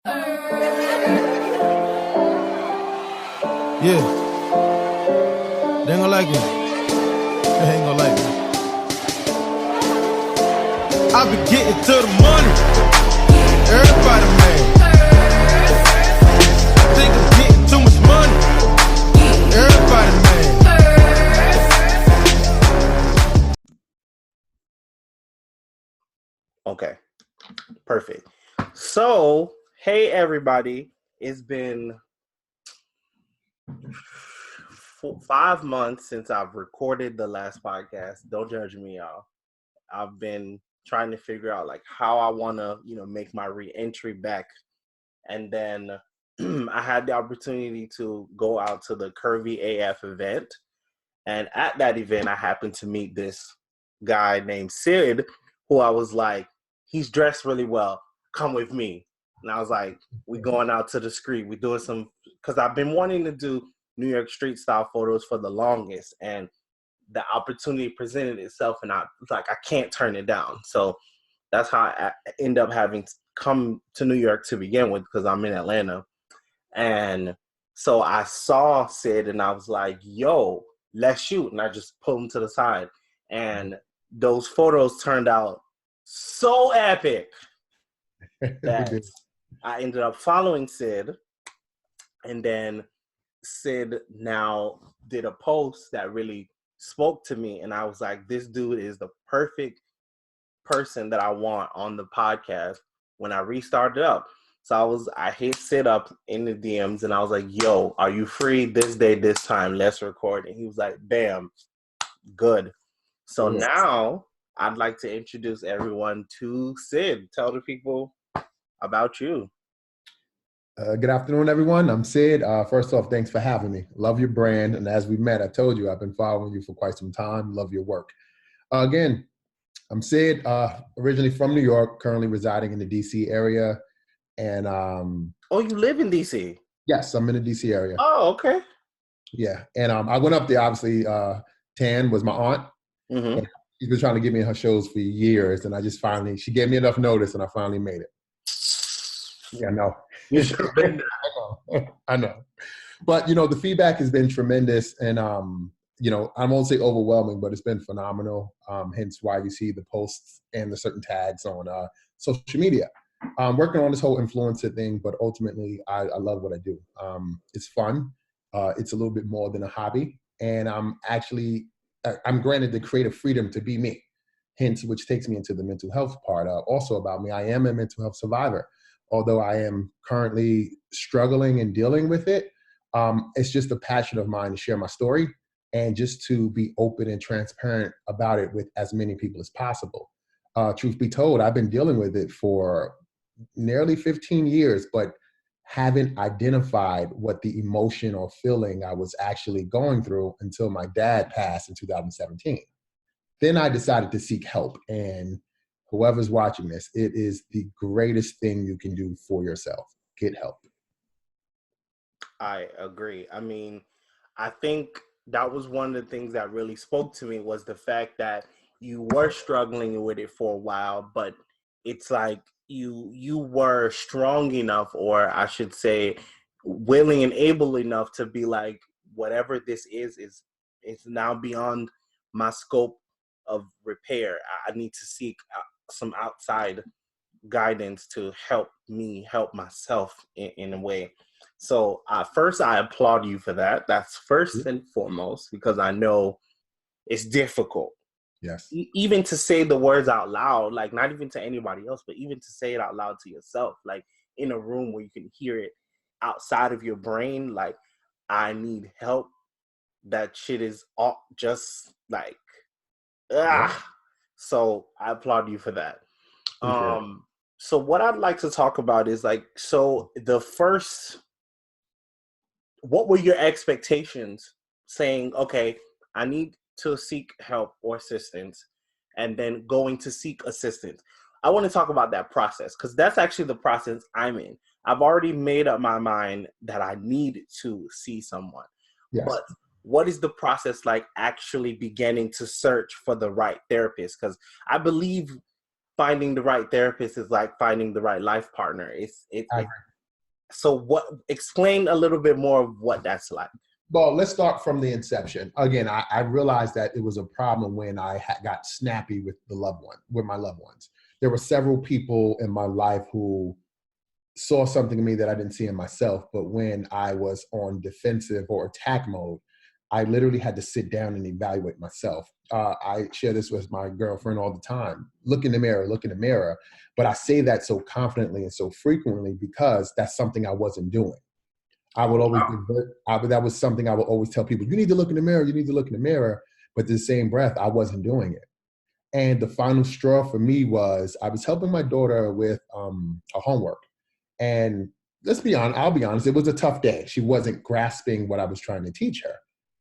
Yeah, they ain't gonna like it. They ain't gonna like it. I be getting to the money. Everybody mad. Think I'm getting too much money. Everybody mad. Okay, perfect. So, hey everybody, it's been 5 months since I've recorded the last podcast. Don't judge me, y'all. I've been trying to figure out like how I want to, make my re-entry back. And then I had the opportunity to go out to the Curvy AF event. And at that event, I happened to meet this guy named Sid, who I was like, he's dressed really well. Come with me. And I was like, we going out to the street. We doing some, because I've been wanting to do New York street style photos for the longest. And the opportunity presented itself, and I was like, I can't turn it down. So that's how I end up having to come to New York to begin with, because I'm in Atlanta. And so I saw Sid, and I was like, yo, let's shoot. And I just pulled him to the side. And those photos turned out so epic that I ended up following Sid. And then Sid now did a post that really spoke to me, and I was like, this dude is the perfect person that I want on the podcast when I restarted up. So I hit Sid up in the DMs, and I was like, yo, are you free this day, this time? Let's record. And he was like, bam, good. So now I'd like to introduce everyone to Sid. Tell the people about you. Good afternoon, everyone. I'm Sid. First off, thanks for having me. Love your brand. And as we met, I told you I've been following you for quite some time. Love your work. Again, I'm Sid, originally from New York, currently residing in the DC area. And oh, you live in DC? Yes, I'm in the DC area. Oh, okay. Yeah. And I went up there, obviously. Tan was my aunt. Mm-hmm. And she's been trying to get me in her shows for years. And she gave me enough notice, and I finally made it. Yeah, no. You should have been there. I know. But, the feedback has been tremendous. And, I won't say overwhelming, but it's been phenomenal. Hence why you see the posts and the certain tags on social media. I'm working on this whole influencer thing, but ultimately I love what I do. It's fun. It's a little bit more than a hobby. And I'm granted the creative freedom to be me. Hence, which takes me into the mental health part. Also about me, I am a mental health survivor. Although I am currently struggling and dealing with it, it's just a passion of mine to share my story and just to be open and transparent about it with as many people as possible. Truth be told, I've been dealing with it for nearly 15 years, but haven't identified what the emotion or feeling I was actually going through until my dad passed in 2017. Then I decided to seek help, and whoever's watching this, it is the greatest thing you can do for yourself. Get help. I agree. I mean, I think that was one of the things that really spoke to me, was the fact that you were struggling with it for a while, but it's like you were strong enough, or I should say willing and able enough to be like, whatever this is now beyond my scope of repair. I need to seek some outside guidance to help me help myself in a way. So first, I applaud you for that. That's first and foremost, because I know it's difficult. Yes. Even to say the words out loud, like not even to anybody else, but even to say it out loud to yourself, like in a room where you can hear it outside of your brain, like, I need help. That shit is all just like, So I applaud you for that. So what I'd like to talk about is like, so what were your expectations saying, okay, I need to seek help or assistance, and then going to seek assistance? I want to talk about that process, because that's actually the process I'm in. I've already made up my mind that I need to see someone. Yes. But what is the process like actually beginning to search for the right therapist? Because I believe finding the right therapist is like finding the right life partner. So explain a little bit more of what that's like. Well, let's start from the inception. Again, I realized that it was a problem when I got snappy with my loved ones. There were several people in my life who saw something in me that I didn't see in myself. But when I was on defensive or attack mode, I literally had to sit down and evaluate myself. I share this with my girlfriend all the time. Look in the mirror, look in the mirror. But I say that so confidently and so frequently because that's something I wasn't doing. I would always that was something I would always tell people, you need to look in the mirror, you need to look in the mirror. But in the same breath, I wasn't doing it. And the final straw for me was I was helping my daughter with her homework. And I'll be honest, it was a tough day. She wasn't grasping what I was trying to teach her.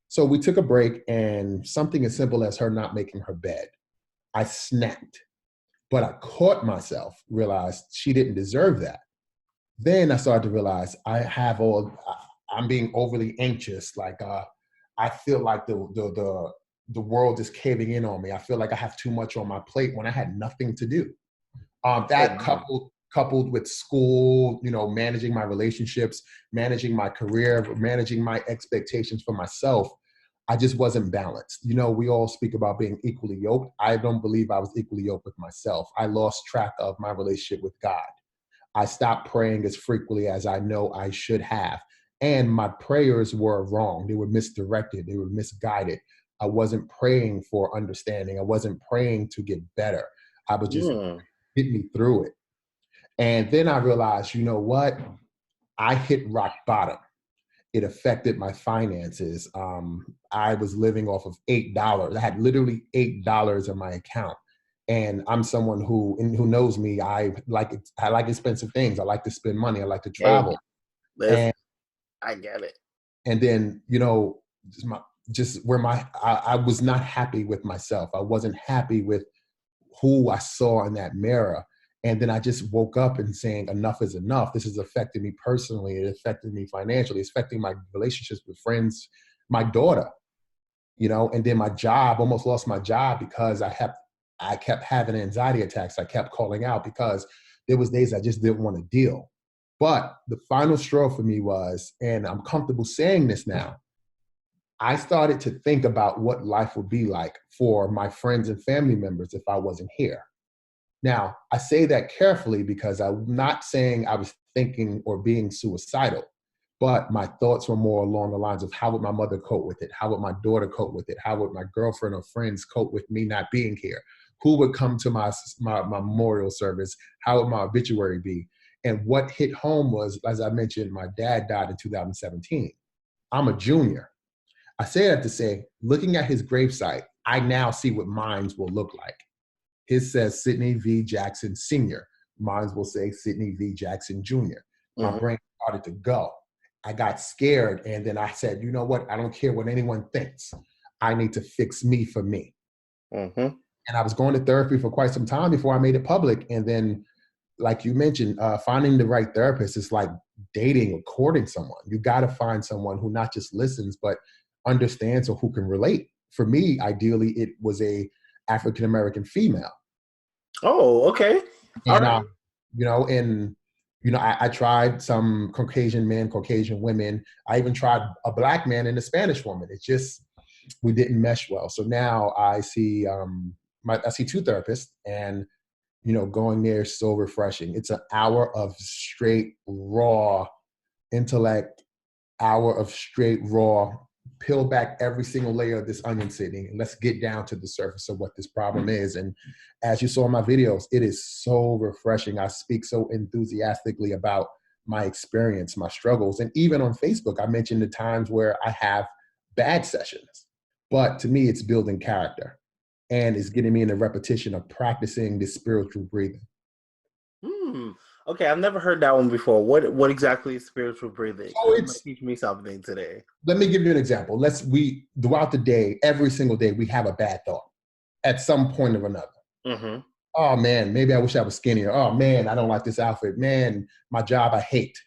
So we took a break, and something as simple as her not making her bed, I snapped. But I caught myself, realized she didn't deserve that. Then I started to realize I'm being overly anxious. Like I feel like the world is caving in on me. I feel like I have too much on my plate when I had nothing to do. That coupled with school, managing my relationships, managing my career, managing my expectations for myself, I just wasn't balanced. We all speak about being equally yoked. I don't believe I was equally yoked with myself. I lost track of my relationship with God. I stopped praying as frequently as I know I should have. And my prayers were wrong. They were misdirected. They were misguided. I wasn't praying for understanding. I wasn't praying to get better. I was just hit me through it. And then I realized, you know what? I hit rock bottom. It affected my finances. I was living off of $8. I had literally $8 in my account. And I'm someone who knows me. I like expensive things. I like to spend money. I like to travel. I get it. And then, I was not happy with myself. I wasn't happy with who I saw in that mirror. And then I just woke up and saying, enough is enough. This has affected me personally. It affected me financially. It's affecting my relationships with friends, my daughter, and then my job, almost lost my job because I kept having anxiety attacks. I kept calling out because there was days I just didn't want to deal. But the final straw for me was, and I'm comfortable saying this now, I started to think about what life would be like for my friends and family members if I wasn't here. Now, I say that carefully because I'm not saying I was thinking or being suicidal, but my thoughts were more along the lines of how would my mother cope with it? How would my daughter cope with it? How would my girlfriend or friends cope with me not being here? Who would come to my memorial service? How would my obituary be? And what hit home was, as I mentioned, my dad died in 2017. I'm a junior. I say that to say, looking at his gravesite, I now see what mine will look like. His says Sidney V. Jackson Sr. Mine will say Sidney V. Jackson Jr. My brain started to go. I got scared, and then I said, you know what? I don't care what anyone thinks. I need to fix me for me. And I was going to therapy for quite some time before I made it public. And then, like you mentioned, finding the right therapist is like dating or courting someone. You got to find someone who not just listens, but understands or who can relate. For me, ideally, it was a African-American female. Oh, okay. And, I tried some Caucasian men, Caucasian women. I even tried a Black man and a Spanish woman. It just, we didn't mesh well. So now I see, I see two therapists, and, going there is so refreshing. It's an hour of straight raw intellect, hour of straight raw, peel back every single layer of this onion, Sydney, and let's get down to the surface of what this problem is. And as you saw in my videos, it is so refreshing. I speak so enthusiastically about my experience, my struggles. And even on Facebook, I mentioned the times where I have bad sessions. But to me, it's building character, and it's getting me in the repetition of practicing this spiritual breathing. Okay, I've never heard that one before. What exactly is spiritual breathing? Teach me something today. Let me give you an example. Throughout the day, every single day, we have a bad thought at some point or another. Oh man, maybe I wish I was skinnier. Oh man, I don't like this outfit. Man, my job I hate.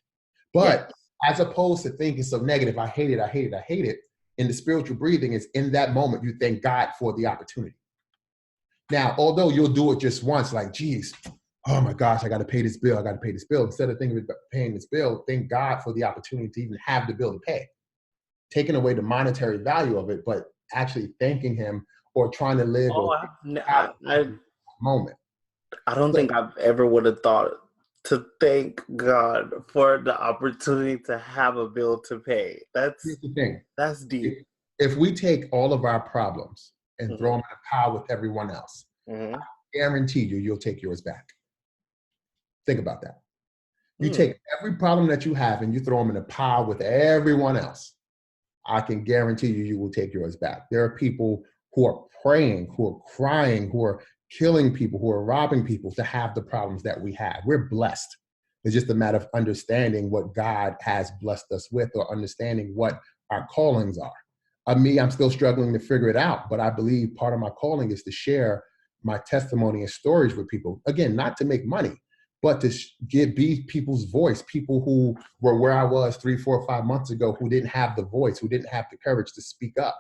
But as opposed to thinking so negative, I hate it, I hate it, I hate it. In the spiritual breathing, is in that moment you thank God for the opportunity. Now, although you'll do it just once, like, geez, oh my gosh, I got to pay this bill. I got to pay this bill. Instead of thinking about paying this bill, thank God for the opportunity to even have the bill to pay. Taking away the monetary value of it, but actually thanking him or trying to live Oh, or have I a moment. I don't So think I've ever would have thought to thank God for the opportunity to have a bill to pay. here's the thing. That's If, deep. if we take all of our problems and throw Hmm. them in a pile with everyone else, Hmm. guarantee you'll take yours back. Think about that. You Mm. take every problem that you have and you throw them in a pile with everyone else. I can guarantee you will take yours back. There are people who are praying, who are crying, who are killing people, who are robbing people to have the problems that we have. We're blessed. It's just a matter of understanding what God has blessed us with or understanding what our callings are. I'm still struggling to figure it out, but I believe part of my calling is to share my testimony and stories with people. Again, not to make money, but to be people's voice, people who were where I was 3, 4, 5 months ago, who didn't have the voice, who didn't have the courage to speak up.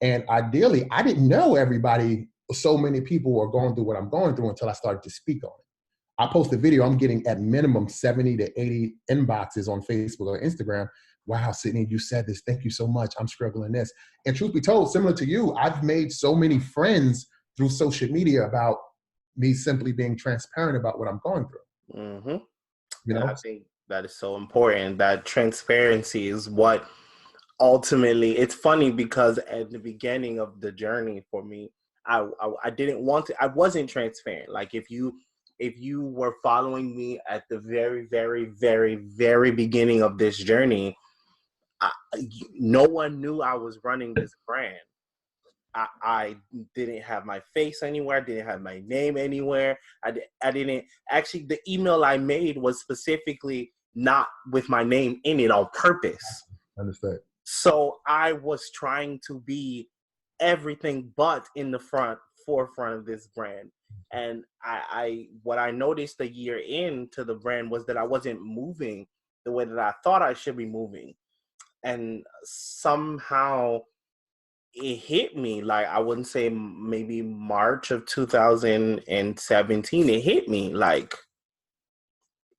And ideally, I didn't know everybody, so many people were going through what I'm going through until I started to speak on it. I post a video, I'm getting at minimum 70 to 80 inboxes on Facebook or Instagram. Wow, Sydney, you said this. Thank you so much. I'm struggling this. And truth be told, similar to you, I've made so many friends through social media about me simply being transparent about what I'm going through. Hmm. You And I know, think that is so important. That transparency is what ultimately. It's funny because at the beginning of the journey for me, I didn't want to. I wasn't transparent. Like if you were following me at the very very very very beginning of this journey, I, no one knew I was running this brand. I didn't have my face anywhere. I didn't have my name anywhere. I didn't actually. The email I made was specifically not with my name in it on purpose. understood. So I was trying to be everything but in the forefront of this brand. And I what I noticed a year into the brand was that I wasn't moving the way that I thought I should be moving. And somehow it hit me, like I wouldn't say maybe March of 2017, it hit me like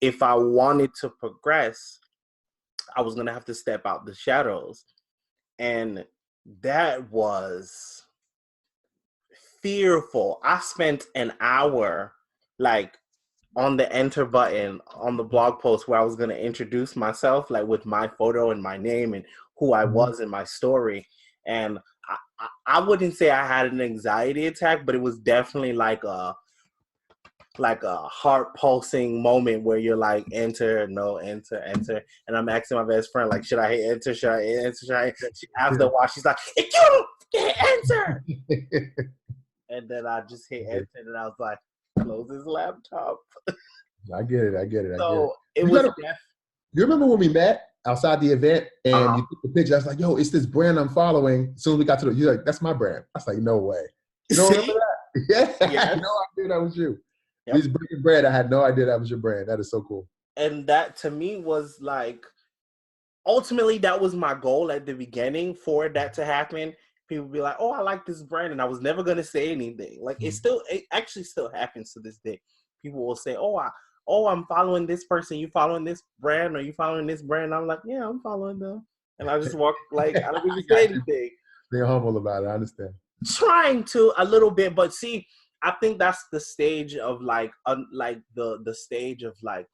if I wanted to progress, I was gonna have to step out the shadows. And that was fearful. I spent an hour like on the enter button on the blog post where I was going to introduce myself, like with my photo and my name and who I Mhm. was in my story. And I wouldn't say I had an anxiety attack, but it was definitely like a heart pulsing moment where you're like enter, no, enter, enter. And I'm asking my best friend, like, should I hit enter? Should I hit enter? Should I? After a while, she's like, if you hit enter. And then I just hit enter and I was like, close his laptop. I get it. I get it. I get it. So it You was gotta, you remember when we met outside the event and uh-huh. you took the picture? I was like, yo, it's this brand I'm following. As soon as we got to you're like, that's my brand. I was like, no way. You don't remember See? that? Yeah. I had Yes. no idea that was you. Yep. This breaking bread, I had no idea that was your brand. That is so cool. And that to me was like, ultimately, that was my goal at the beginning for that to happen. People be like, oh, I like this brand. And I was never going to say anything. Like it actually still happens to this day. People will say, I'm following this person. You following this brand or you following this brand? I'm like, yeah, I'm following them. And I just walk like, I don't even say anything. Being humble about it. I understand. Trying to a little bit, but see, I think that's the stage of like the stage of like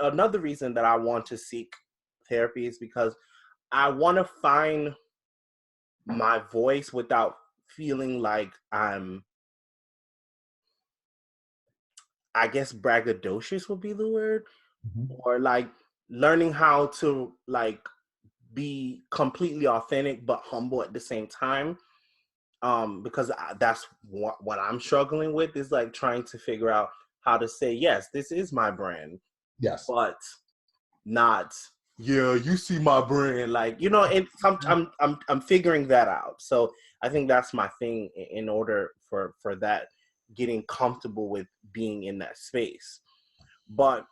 another reason that I want to seek therapy is because I want to find my voice without feeling like I'm, I guess braggadocious would be the word, Mm-hmm. or like learning how to like be completely authentic but humble at the same time. Because that's what I'm struggling with is like trying to figure out how to say, yes, this is my brand, Yes. but not, yeah, you see my brand, like, you know, I'm figuring that out. So I think that's my thing in order for that, getting comfortable with being in that space. But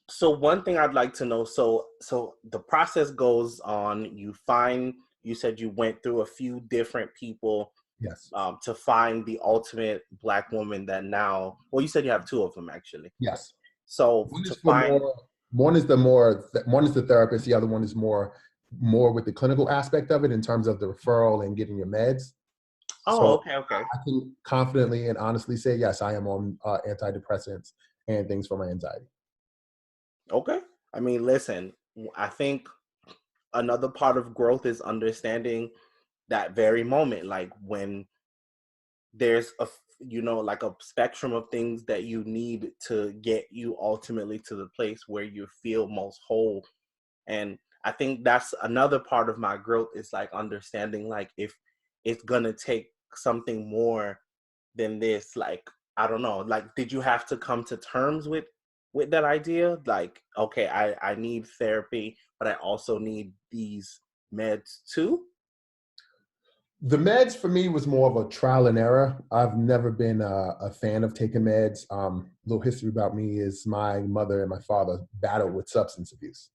so one thing I'd like to know, so the process goes on, you said you went through a few different people Yes. to find the ultimate Black woman that now, well, you said you have two of them actually. Yes. So One to is for find, more. One is the therapist. The other one is more with the clinical aspect of it in terms of the referral and getting your meds. oh, So okay, okay. I can confidently and honestly say, yes, I am on antidepressants and things for my anxiety. Okay. I mean, listen, I think another part of growth is understanding that very moment, like when there's a, you know, like a spectrum of things that you need to get you ultimately to the place where you feel most whole. And I think that's another part of my growth is like understanding, like, if it's gonna take something more than this, like, I don't know, like, did you have to come to terms with that idea? Like, okay, I need therapy, but I also need these meds too. The meds for me was more of a trial and error. I've never been a fan of taking meds. Little history about me is my mother and my father battled with substance abuse.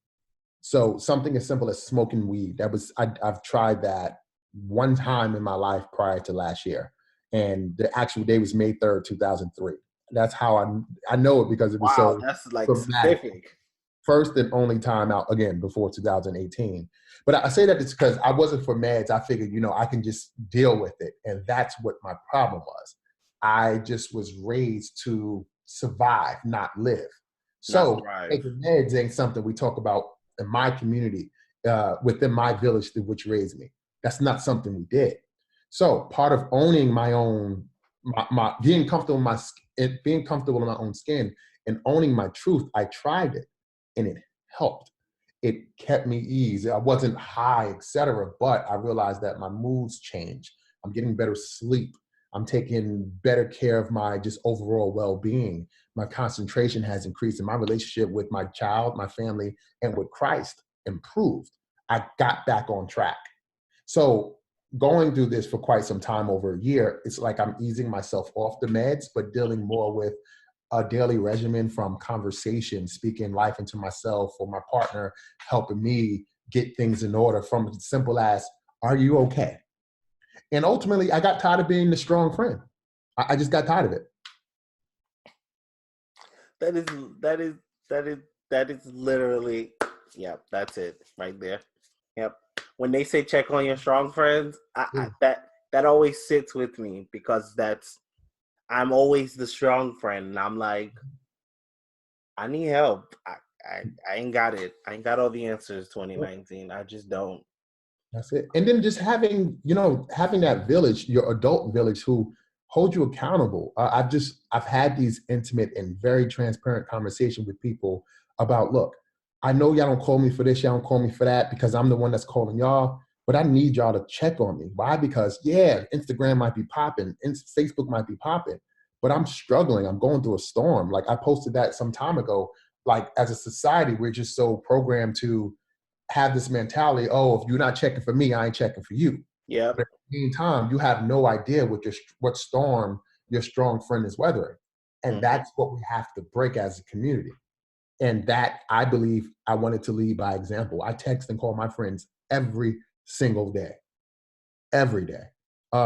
So something as simple as smoking weed, I've tried that one time in my life prior to last year. And the actual day was May 3rd, 2003. That's how I know it, because it was Wow, so that's like traumatic. specific. First and only time out, again, before 2018. But I say that it's because I wasn't for meds. I figured, I can just deal with it. And that's what my problem was. I just was raised to survive, not live. Not So thrive. taking meds ain't something we talk about in my community, within my village, which raised me. That's not something we did. So part of owning my own, my being comfortable in being comfortable in my own skin and owning my truth, I tried it. And it helped. It kept me easy. I wasn't high, etc. But I realized that my moods changed. I'm getting better sleep. I'm taking better care of my just overall well-being. My concentration has increased, and my relationship with my child, my family, and with Christ improved. I got back on track. So going through this for quite some time, over a year, it's like I'm easing myself off the meds, but dealing more with a daily regimen from conversation, speaking life into myself or my partner, helping me get things in order, from as simple as, are you okay? And ultimately, I got tired of being the strong friend. I just got tired of it. That is that is that is that is literally, yeah, that's it right there. Yep. When they say check on your strong friends, that always sits with me, because I'm always the strong friend, and I'm like, I need help. I ain't got it. I ain't got all the answers. 2019. I just don't. That's it. And then just having that village, your adult village, who hold you accountable. I've had these intimate and very transparent conversations with people about, look, I know y'all don't call me for this, y'all don't call me for that, because I'm the one that's calling y'all, but I need y'all to check on me. Why? Because yeah, Instagram might be popping, Facebook might be popping, but I'm struggling. I'm going through a storm. Like I posted that some time ago. Like as a society, we're just so programmed to have this mentality, oh, if you're not checking for me, I ain't checking for you. Yep. But at the same time, you have no idea what storm your strong friend is weathering. And Mm-hmm. that's what we have to break as a community. And that, I believe, I wanted to lead by example. I text and call my friends every single day, every day.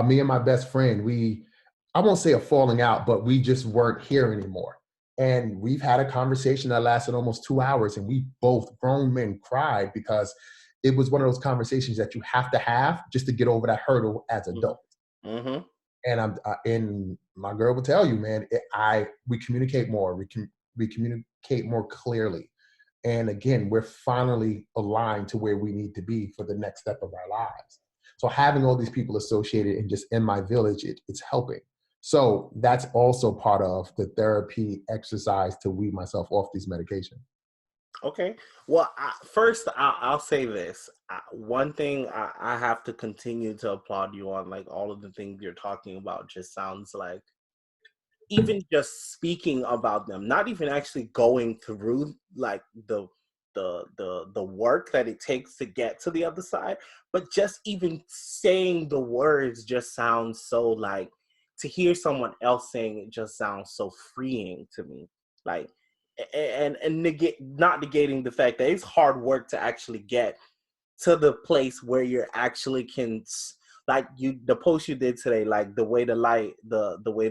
Me and my best friend, I won't say a falling out, but we just weren't here anymore. And we've had a conversation that lasted almost 2 hours, and we both, grown men, cried, because it was one of those conversations that you have to have just to get over that hurdle as adults. Mm-hmm. And my girl will tell you, man, we communicate more. We communicate more clearly. And again, we're finally aligned to where we need to be for the next step of our lives. So having all these people associated and just in my village, it's helping. So that's also part of the therapy exercise to wean myself off these medications. Okay. Well, first, I'll say this. One thing I have to continue to applaud you on, like, all of the things you're talking about just sounds like, even just speaking about them, not even actually going through like the work that it takes to get to the other side, but just even saying the words just sounds so, like, to hear someone else saying it just sounds so freeing to me. Like, and not negating the fact that it's hard work to actually get to the place where you're actually can, like the post you did today, like the way the light, the way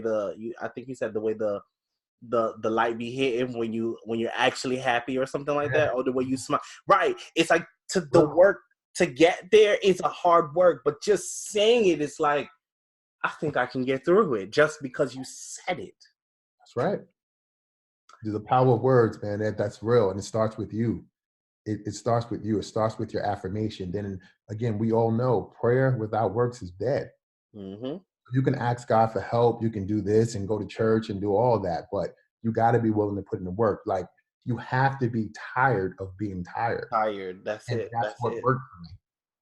I think you said the way the light be hitting when you're actually happy or something like that, or the way you smile. Right. It's like the work to get there is a hard work, but just saying it is like, I think I can get through it just because you said it. That's right. The power of words, man, that's real. And it starts with you. It starts with you. It starts with your affirmation. Then again, we all know prayer without works is dead. Mm-hmm. You can ask God for help. You can do this and go to church and do all that, but you got to be willing to put in the work. Like, you have to be tired of being tired. That's and it. That's what worked for me.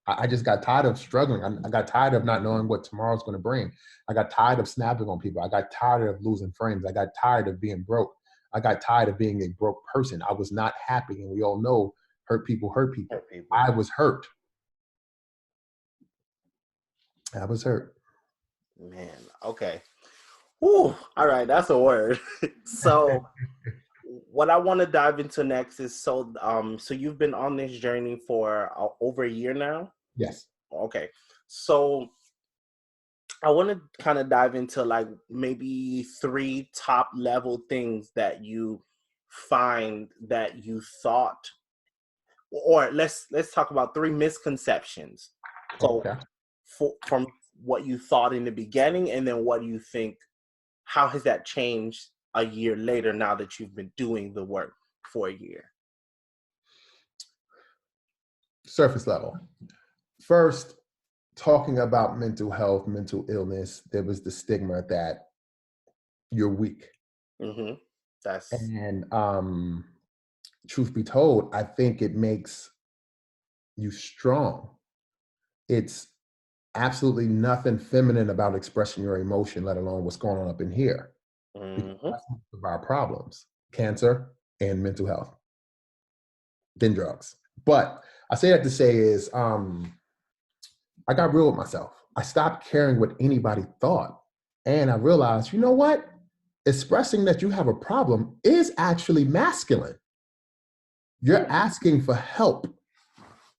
I just got tired of struggling. I got tired of not knowing what tomorrow's going to bring. I got tired of snapping on people. I got tired of losing friends. I got tired of being broke. I got tired of being a broke person. I was not happy. And we all know hurt people hurt people. I was hurt. I was hurt. Man, okay. Whew. All right, that's a word. So what I want to dive into next is so you've been on this journey for over a year now? Yes. Okay. So I want to kind of dive into like maybe 3 top level things that you find that you thought, or let's talk about 3 misconceptions. So Okay. from what you thought in the beginning, and then what do you think, how has that changed a year later now that you've been doing the work for a year? Surface level. First, talking about mental health, mental illness, there was the stigma that you're weak. Mm-hmm. And truth be told, I think it makes you strong. It's absolutely nothing feminine about expressing your emotion, let alone what's going on up in here. Because Mm-hmm. that's most of our problems: cancer and mental health, then drugs. But I say that to say is, I got real with myself. I stopped caring what anybody thought. And I realized, you know what? Expressing that you have a problem is actually masculine. You're asking for help.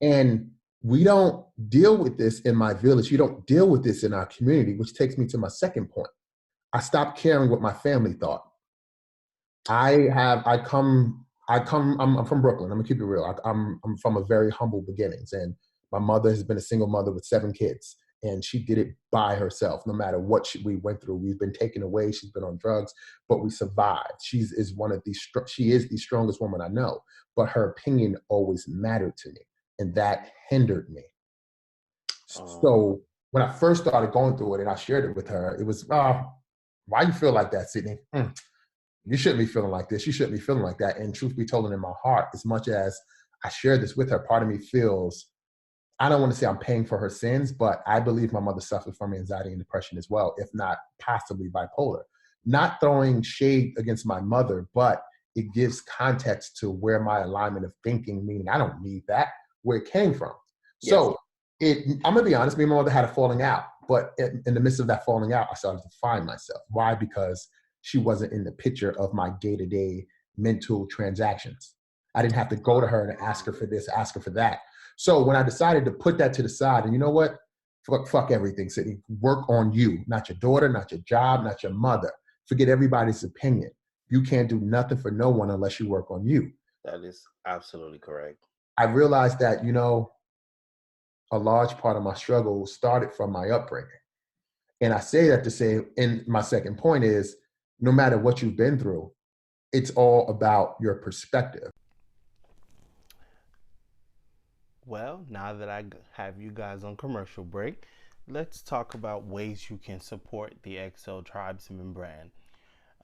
And we don't deal with this in my village. You don't deal with this in our community, which takes me to my second point. I stopped caring what my family thought. I'm from Brooklyn. I'm gonna keep it real. I'm from a very humble beginnings, and my mother has been a single mother with 7 kids, and she did it by herself. No matter what we went through, we've been taken away. She's been on drugs, but we survived. She is the strongest woman I know. But her opinion always mattered to me, and that hindered me. So when I first started going through it, and I shared it with her, it was, why you feel like that, Sydney? You shouldn't be feeling like this. You shouldn't be feeling like that. And truth be told, in my heart, as much as I share this with her, part of me feels, I don't want to say I'm paying for her sins, but I believe my mother suffered from anxiety and depression as well, if not possibly bipolar. Not throwing shade against my mother, but it gives context to where my alignment of thinking, meaning I don't need that, where it came from. Yes. So I'm going to be honest, me and my mother had a falling out, but in the midst of that falling out, I started to find myself. Why? Because she wasn't in the picture of my day-to-day mental transactions. I didn't have to go to her and ask her for this, ask her for that. So when I decided to put that to the side, and you know what? Fuck everything, Sydney. Work on you, not your daughter, not your job, not your mother. Forget everybody's opinion. You can't do nothing for no one unless you work on you. That is absolutely correct. I realized that, a large part of my struggle started from my upbringing. And I say that to say, and my second point is, no matter what you've been through, it's all about your perspective. Well, now that I have you guys on commercial break, let's talk about ways you can support the XO Tribesmen brand.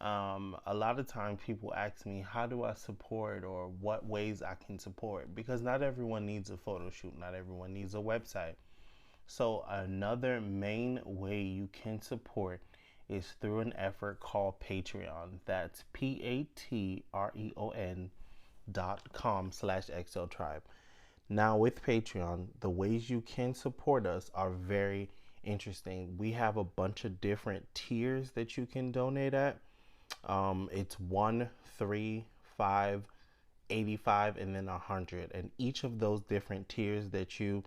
A lot of times people ask me, how do I support, or what ways I can support? Because not everyone needs a photo shoot. Not everyone needs a website. So another main way you can support is through an effort called Patreon. That's patreon.com/XLTribe. Now with Patreon, the ways you can support us are very interesting. We have a bunch of different tiers that you can donate at. It's 1, 3, 5, 85, and then 100. And each of those different tiers that you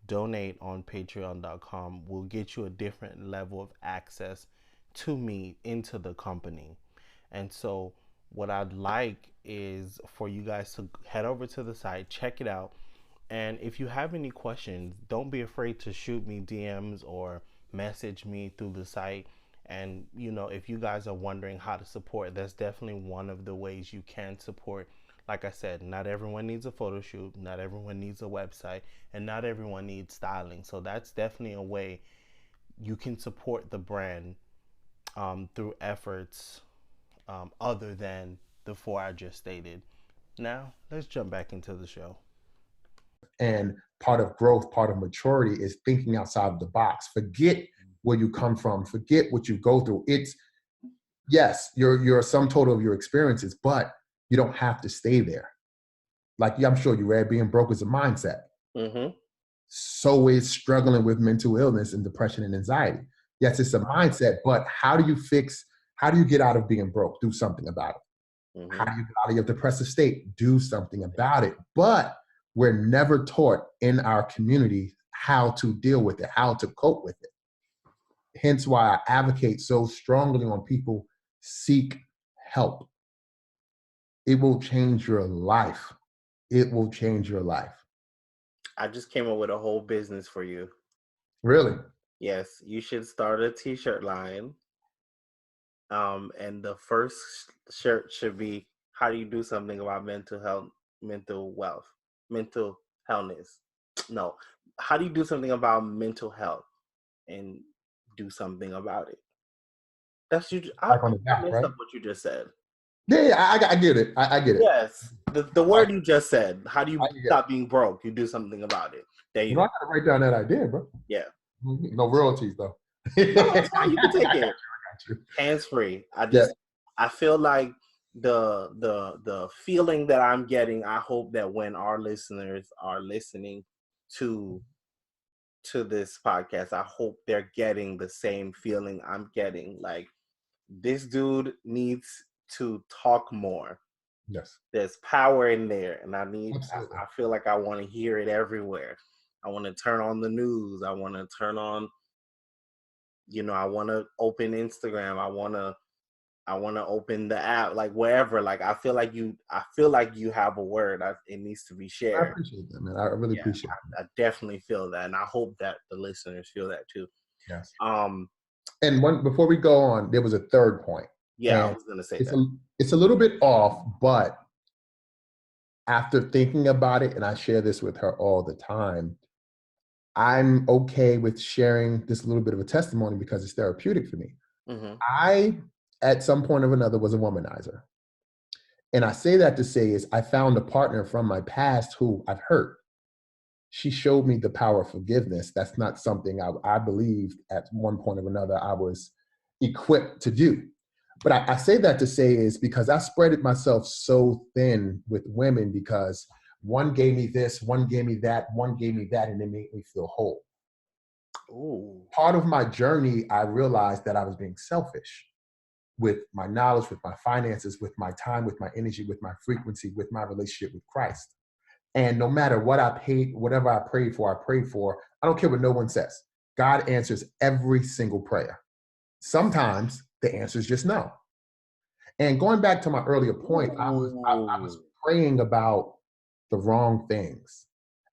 donate on patreon.com will get you a different level of access to me into the company. And so what I'd like is for you guys to head over to the site, check it out. And if you have any questions, don't be afraid to shoot me DMs or message me through the site. And, if you guys are wondering how to support, that's definitely one of the ways you can support. Like I said, not everyone needs a photo shoot, not everyone needs a website, and not everyone needs styling. So that's definitely a way you can support the brand through efforts other than the four I just stated. Now, let's jump back into the show. And part of growth, part of maturity is thinking outside of the box. Forget where you come from. Forget what you go through. It's, yes, you're a sum total of your experiences, but you don't have to stay there. Like, I'm sure you read, being broke is a mindset. Mm-hmm. So is struggling with mental illness and depression and anxiety. Yes, it's a mindset, but how do you get out of being broke? Do something about it. Mm-hmm. How do you get out of your depressive state? Do something about it. But we're never taught in our community how to deal with it, how to cope with it. Hence why I advocate so strongly on people seek help. It will change your life. It will change your life. I just came up with a whole business for you. Really? Yes, you should start a t-shirt line. And the first shirt should be, how do you do something about mental health, mental wealth, mental healthness? No. How do you do something about mental health and do something about it? That's you. I Like on the back, messed right? up what you just said. Yeah, I get it. I get it. Yes. The word you just said. How do you I get it. stop being broke? You do something about it. There you You go. know, I gotta write down that idea, bro. Yeah. No royalties though. No, that's fine. You can take it. Hands free. I feel like the feeling that I'm getting, I hope that when our listeners are listening to this podcast, I hope they're getting the same feeling I'm getting. Like, this dude needs to talk more. Yes. There's power in there, and I feel like I want to hear it everywhere. I want to turn on the news. I want to turn on, I want to open Instagram. I want to open the app, like wherever. Like, I feel like you have a word. It needs to be I shared. appreciate that, man. I really appreciate it. I definitely feel that, and I hope that the listeners feel that too. Yes. And before we go on, there was a third point. Yeah, I was gonna say that. It's a little bit off, but after thinking about it, and I share this with her all the time, I'm okay with sharing this little bit of a testimony because it's therapeutic for me. Mm-hmm. I, at some point or another, was a womanizer. And I say that to say is I found a partner from my past who I've hurt. She showed me the power of forgiveness. That's not something I believed at one point or another I was equipped to do. But I say that to say is because I spreaded myself so thin with women because one gave me this, one gave me that, one gave me that, and it made me feel whole. Ooh. Part of my journey, I realized that I was being selfish with my knowledge, with my finances, with my time, with my energy, with my frequency, with my relationship with Christ. And no matter what I paid, whatever I prayed for, I don't care what no one says. God answers every single prayer. Sometimes the answer is just no. And going back to my earlier point, I was praying about the wrong things.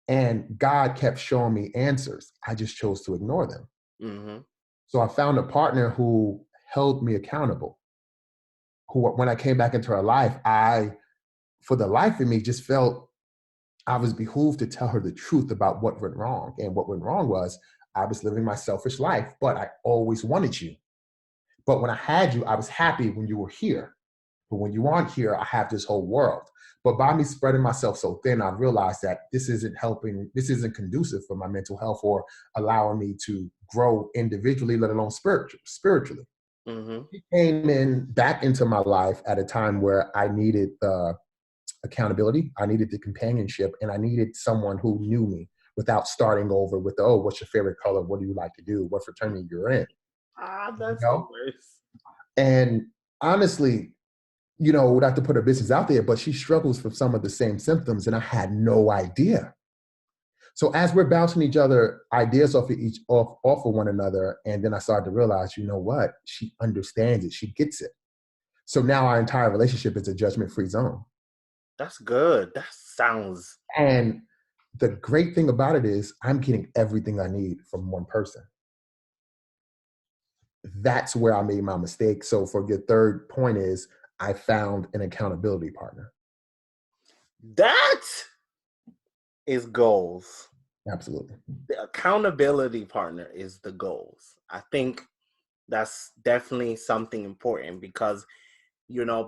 And God kept showing me answers. I just chose to ignore them. Mm-hmm. So I found a partner who held me accountable, who, when I came back into her life, for the life of me, just felt I was behooved to tell her the truth about what went wrong. And what went wrong was I was living my selfish life, but I always wanted you. But when I had you, I was happy when you were here. But when you aren't here, I have this whole world. But by me spreading myself so thin, I realized that this isn't helping, this isn't conducive for my mental health or allowing me to grow individually, let alone spiritually. Mm-hmm. He came back into my life at a time where I needed the accountability, I needed the companionship, and I needed someone who knew me without starting over with, oh, what's your favorite color? What do you like to do? What fraternity you're in? That's the worst. And honestly, not to put her business out there, but she struggles with some of the same symptoms, and I had no idea. So as we're bouncing each other ideas off of one another, and then I started to realize, you know what? She understands it. She gets it. So now our entire relationship is a judgment-free zone. That's good. That sounds. And the great thing about it is I'm getting everything I need from one person. That's where I made my mistake. So for your third point is I found an accountability partner. That is goals. Absolutely. The accountability partner is the goals. I think that's definitely something important because,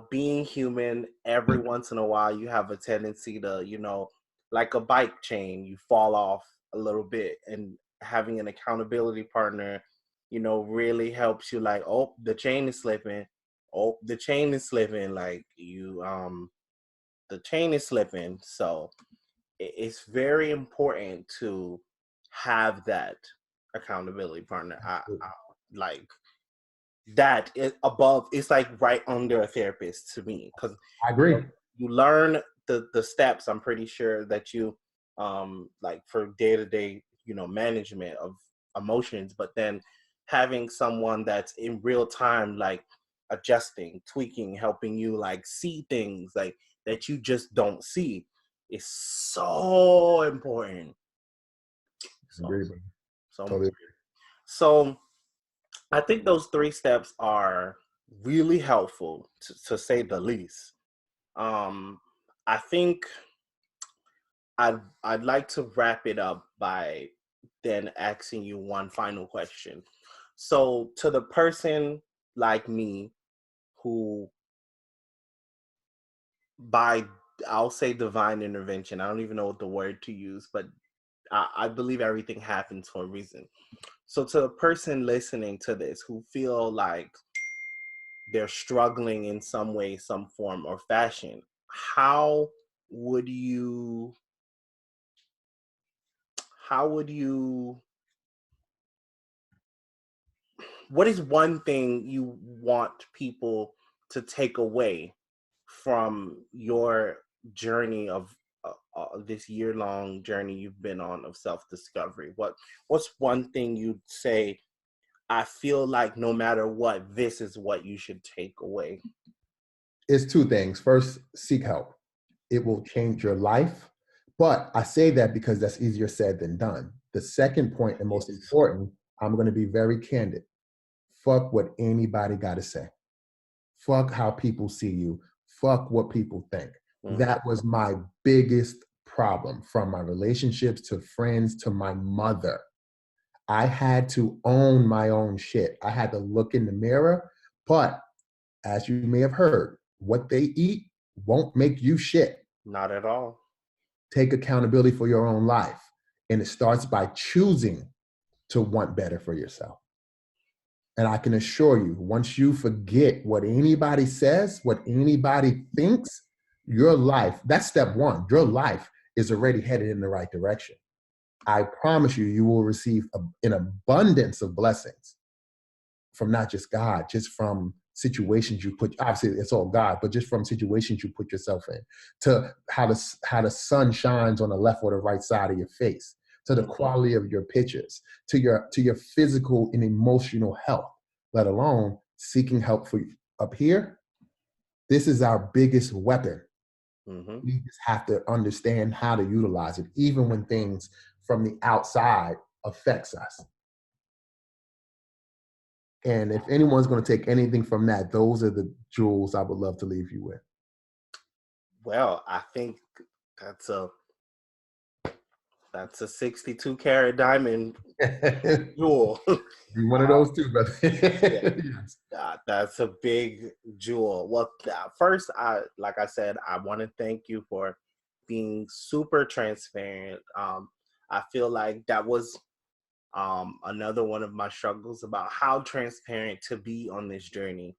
being human, every once in a while, you have a tendency to, like a bike chain, you fall off a little bit, and having an accountability partner, really helps you like, oh, the chain is slipping. Oh, the chain is slipping. Like the chain is slipping. So it's very important to have that accountability partner. I like that is above. It's like right under a therapist to me because I agree. you learn the steps. I'm pretty sure that you like for day-to-day management of emotions, but then having someone that's in real time, like adjusting, tweaking, helping you like see things like that you just don't see is so important. I So agree, buddy. so Totally. so I think those 3 steps are really helpful to say the least. Um, I think I'd like to wrap it up by then asking you one final question. So to the person like me who by I'll say divine intervention, I don't even know what the word to use, but I believe everything happens for a reason. So to the person listening to this who feel like they're struggling in some way, some form or fashion, how would you how would you what is one thing you want people to take away from your journey of this year-long journey you've been on of self-discovery? What's one thing you'd say, I feel like no matter what, this is what you should take away? It's 2 things. First, seek help. It will change your life. But I say that because that's easier said than done. The second point, and most important, I'm going to be very candid. Fuck what anybody got to say. Fuck how people see you. Fuck what people think. Mm-hmm. That was my biggest problem, from my relationships to friends to my mother. I had to own my own shit. I had to look in the mirror. But as you may have heard, what they eat won't make you shit. Not at all. Take accountability for your own life. And it starts by choosing to want better for yourself. And I can assure you, once you forget what anybody says, what anybody thinks, your life, that's step 1. Your life is already headed in the right direction. I promise you, you will receive an abundance of blessings from not just God, just from situations you put, obviously it's all God, but just from situations you put yourself in, to how the sun shines on the left or the right side of your face, to the quality of your pictures, to your physical and emotional health, let alone seeking help for you. Up here, this is our biggest weapon. Mm-hmm. We just have to understand how to utilize it, even when things from the outside affects us. And if anyone's going to take anything from that, those are the jewels I would love to leave you with. Well, I think that's a 62 karat diamond jewel. Be one of those too, brother. Yeah. Yes. That's a big jewel. Well, first, like I said, I want to thank you for being super transparent. I feel like that was another one of my struggles about how transparent to be on this journey.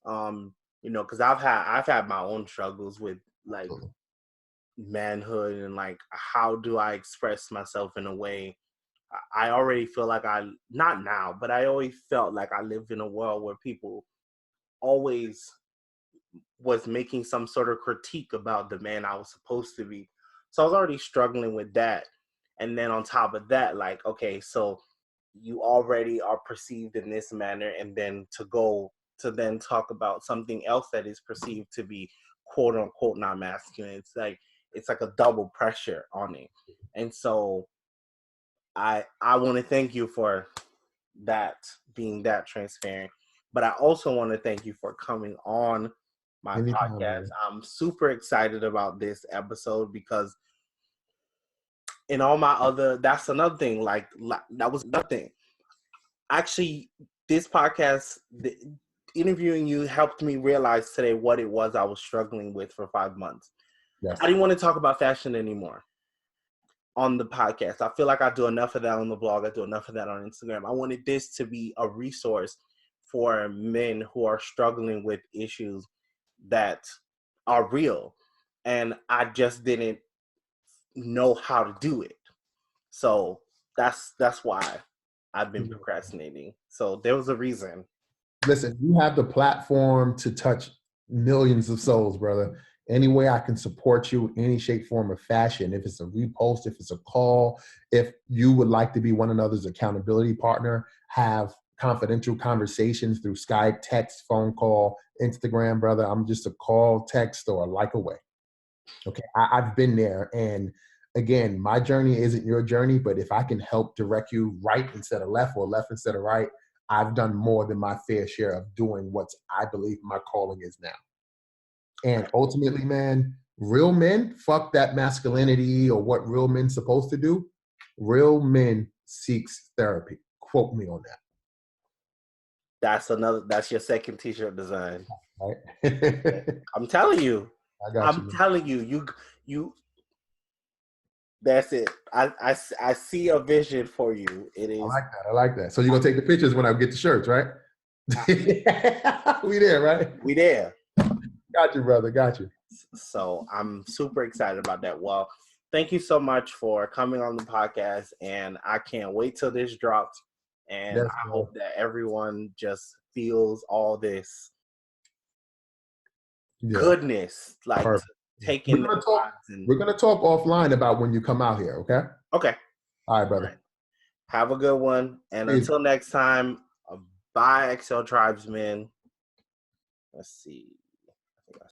Because I've had my own struggles with like manhood and like how do I express myself in a way. I already feel like not now, but I always felt like I lived in a world where people always was making some sort of critique about the man I was supposed to be. So I was already struggling with that. And then on top of that, like, okay, so you already are perceived in this manner, and then to go to then talk about something else that is perceived to be quote unquote not masculine. It's like a double pressure on it. And so I want to thank you for that, being that transparent. But I also want to thank you for coming on my Anytime, podcast. man. I'm super excited about this episode because in all my other, that's another thing. Like that was another thing. Actually, this podcast, interviewing you helped me realize today what it was I was struggling with for 5 months. Yes. I didn't want to talk about fashion anymore on the podcast. I feel like I do enough of that on the blog. I do enough of that on Instagram. I wanted this to be a resource for men who are struggling with issues that are real. And I just didn't know how to do it. So that's why I've been procrastinating. So there was a reason. Listen, you have the platform to touch millions of souls, brother. Any way I can support you, any shape, form, or fashion, if it's a repost, if it's a call, if you would like to be one another's accountability partner, have confidential conversations through Skype, text, phone call, Instagram, brother. I'm just a call, text, or a like away. Okay, I've been there. And again, my journey isn't your journey, but if I can help direct you right instead of left or left instead of right, I've done more than my fair share of doing what I believe my calling is now. And ultimately, man, real men, fuck that masculinity or what real men's supposed to do. Real men seeks therapy. Quote me on that. That's your second t-shirt design. Right? I'm telling you. I got you. I'm telling you, you that's it. I see a vision for you. It is. I like that. So you're going to take the pictures when I get the shirts, right? We there, right? We there. Got you, brother. Got you. So I'm super excited about that. Well, thank you so much for coming on the podcast, and I can't wait till this drops. And Yes, I hope that everyone just feels all this goodness, like taking. We're gonna talk offline about when you come out here. Okay. Okay. All right, brother. All right. Have a good one, and until next time, bye, XL Tribesmen. Let's see.